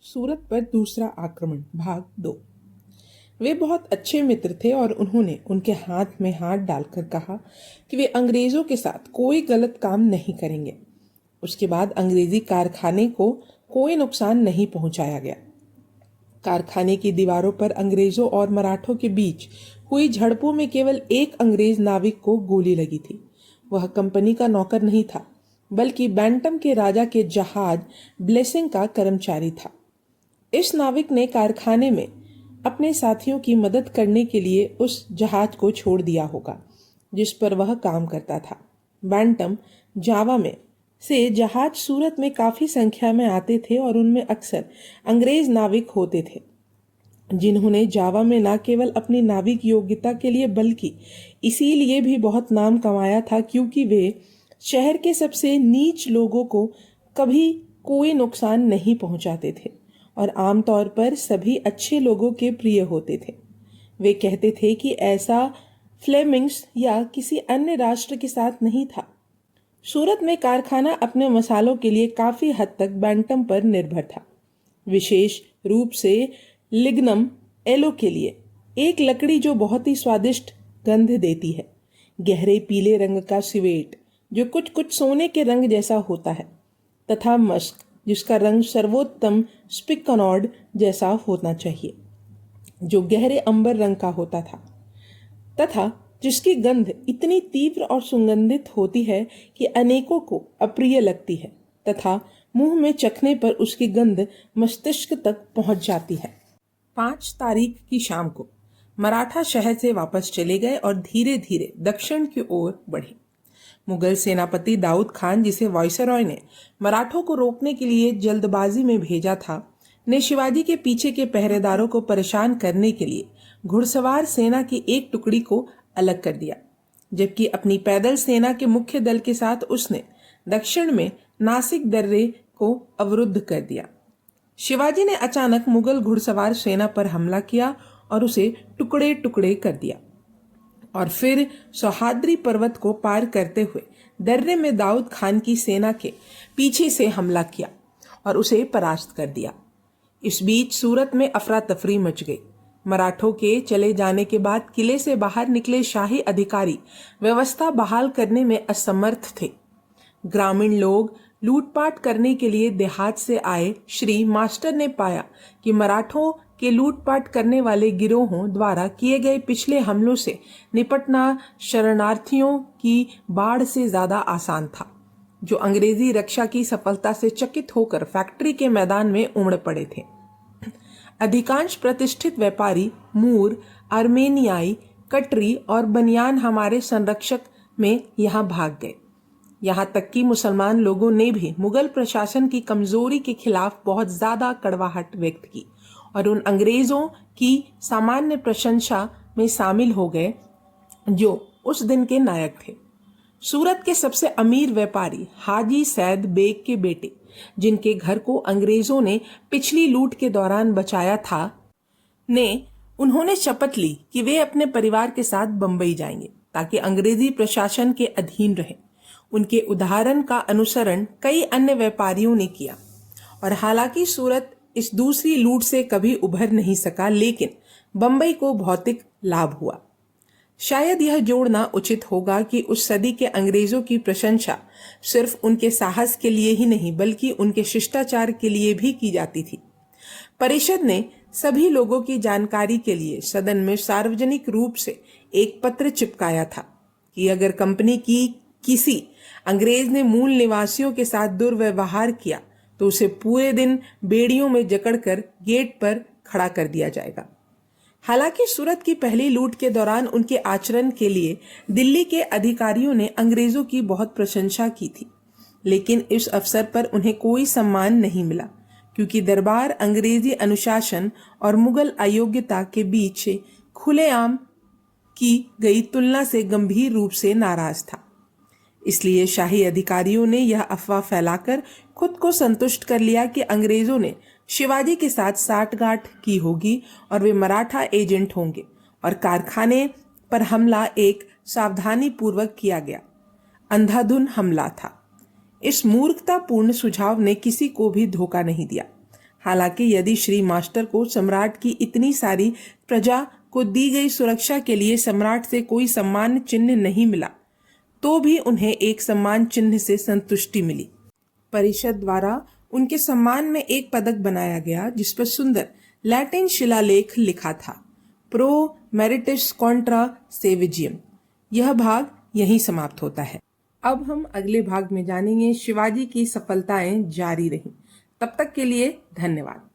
सूरत पर दूसरा आक्रमण भाग 2। वे बहुत अच्छे मित्र थे और उन्होंने उनके हाथ में हाथ डालकर कहा कि वे अंग्रेजों के साथ कोई गलत काम नहीं करेंगे। उसके बाद अंग्रेजी कारखाने को कोई नुकसान नहीं पहुंचाया गया। कारखाने की दीवारों पर अंग्रेजों और मराठों के बीच हुई झड़पों में केवल एक अंग्रेज नाविक को गोली लगी थी। वह कंपनी का नौकर नहीं था, बल्कि बैंटम के राजा के जहाज ब्लेसिंग का कर्मचारी था। इस नाविक ने कारखाने में अपने साथियों की मदद करने के लिए उस जहाज को छोड़ दिया होगा जिस पर वह काम करता था। बैंटम जावा में से जहाज सूरत में काफी संख्या में आते थे और उनमें अक्सर अंग्रेज नाविक होते थे, जिन्होंने जावा में न केवल अपनी नाविक योग्यता के लिए बल्कि इसीलिए भी बहुत नाम कमाया था क्योंकि वे शहर के सबसे नीच लोगों को कभी कोई नुकसान नहीं पहुंचाते थे और आमतौर पर सभी अच्छे लोगों के प्रिय होते थे। वे कहते थे कि ऐसा फ्लेमिंग्स या किसी अन्य राष्ट्र के साथ नहीं था। सूरत में कारखाना अपने मसालों के लिए काफी हद तक बैंटम पर निर्भर था, विशेष रूप से लिग्नम एलो के लिए, एक लकड़ी जो बहुत ही स्वादिष्ट गंध देती है। गहरे पीले रंग का सिवेट जो कुछ कुछ सोने के रंग जैसा होता है, तथा मस्क जिसका रंग सर्वोत्तम स्पिकनॉड जैसा होना चाहिए, जो गहरे अंबर रंग का होता था तथा जिसकी गंध इतनी तीव्र और सुगंधित होती है कि अनेकों को अप्रिय लगती है तथा मुंह में चखने पर उसकी गंध मस्तिष्क तक पहुंच जाती है। 5 तारीख की शाम को मराठा शहर से वापस चले गए और धीरे धीरे दक्षिण की ओर बढ़े। मुगल सेनापति दाऊद खान, जिसे वायसरॉय ने मराठों को रोकने के लिए जल्दबाजी में भेजा था, ने शिवाजी के पीछे के पहरेदारों को परेशान करने के लिए घुड़सवार सेना की एक टुकड़ी को अलग कर दिया, जबकि अपनी पैदल सेना के मुख्य दल के साथ उसने दक्षिण में नासिक दर्रे को अवरुद्ध कर दिया। शिवाजी ने अचानक मुगल घुड़सवार सेना पर हमला किया और उसे टुकड़े टुकड़े कर दिया और फिर सौहाद्री पर्वत को पार करते हुए दर्रे में दाऊद खान की सेना के पीछे से हमला किया और उसे परास्त कर दिया। इस बीच सूरत में अफरा तफरी मच गई। मराठों के चले जाने के बाद किले से बाहर निकले शाही अधिकारी व्यवस्था बहाल करने में असमर्थ थे। ग्रामीण लोग लूटपाट करने के लिए देहात से आए श्री मास्टर ने पाया कि मराठों के लूटपाट करने वाले गिरोहों द्वारा किए गए पिछले हमलों से निपटना शरणार्थियों की बाढ़ से ज्यादा आसान था, जो अंग्रेजी रक्षा की सफलता से चकित होकर फैक्ट्री के मैदान में उमड़ पड़े थे। अधिकांश प्रतिष्ठित व्यापारी मूर, आर्मेनियाई, कटरी और बनियान हमारे संरक्षक में यहाँ भाग गए। यहाँ तक कि मुसलमान लोगों ने भी मुगल प्रशासन की कमजोरी के खिलाफ बहुत ज्यादा कड़वाहट व्यक्त की और उन अंग्रेजों की सामान्य प्रशंसा में शामिल हो गए जो उस दिन के नायक थे। सूरत के सबसे अमीर व्यापारी हाजी सैद बेग के बेटे, जिनके घर को अंग्रेजों ने पिछली लूट के दौरान बचाया था, उन्होंने शपथ ली कि वे अपने परिवार के साथ बंबई जाएंगे ताकि अंग्रेजी प्रशासन के अधीन रहे। उनके उदाहरण का अनुसरण कई अन्य व्यापारियों ने किया और हालांकि सूरत इस दूसरी लूट से कभी उभर नहीं सका, लेकिन बंबई को भौतिक लाभ हुआ। शायद यह जोड़ना उचित होगा कि उस सदी के अंग्रेजों की प्रशंसा सिर्फ उनके साहस के लिए ही नहीं बल्कि उनके शिष्टाचार के लिए भी की जाती थी। परिषद ने सभी लोगों की जानकारी के लिए सदन में सार्वजनिक रूप से एक पत्र चिपकाया था कि अगर कंपनी की किसी अंग्रेज ने मूल निवासियों के साथ दुर्व्यवहार किया तो उसे पूरे दिन बेड़ियों में जकड़कर गेट पर खड़ा कर दिया जाएगा। हालांकि सूरत की पहली लूट के दौरान उनके आचरण के लिए दिल्ली के अधिकारियों ने अंग्रेजों की बहुत प्रशंसा की थी, लेकिन इस अवसर पर उन्हें कोई सम्मान नहीं मिला क्योंकि दरबार अंग्रेजी अनुशासन और मुगल अयोग्यता के बीच खुलेआम की गई तुलना से गंभीर रूप से नाराज था। इसलिए शाही अधिकारियों ने यह अफवाह फैलाकर खुद को संतुष्ट कर लिया कि अंग्रेजों ने शिवाजी के साथ साठगांठ की होगी और वे मराठा एजेंट होंगे और कारखाने पर हमला एक सावधानी पूर्वक किया गया अंधाधुन हमला था। इस मूर्खतापूर्ण सुझाव ने किसी को भी धोखा नहीं दिया। हालांकि यदि श्री मास्टर को सम्राट की इतनी सारी प्रजा को दी गई सुरक्षा के लिए सम्राट से कोई सम्मान चिन्ह नहीं मिला, तो भी उन्हें एक सम्मान चिन्ह से संतुष्टि मिली। परिषद द्वारा उनके सम्मान में एक पदक बनाया गया जिस पर सुंदर लैटिन शिलालेख लिखा था, प्रो मेरिटस कॉन्ट्रा सेविजियम। यह भाग यहीं समाप्त होता है। अब हम अगले भाग में जानेंगे शिवाजी की सफलताएं जारी रहीं। तब तक के लिए धन्यवाद।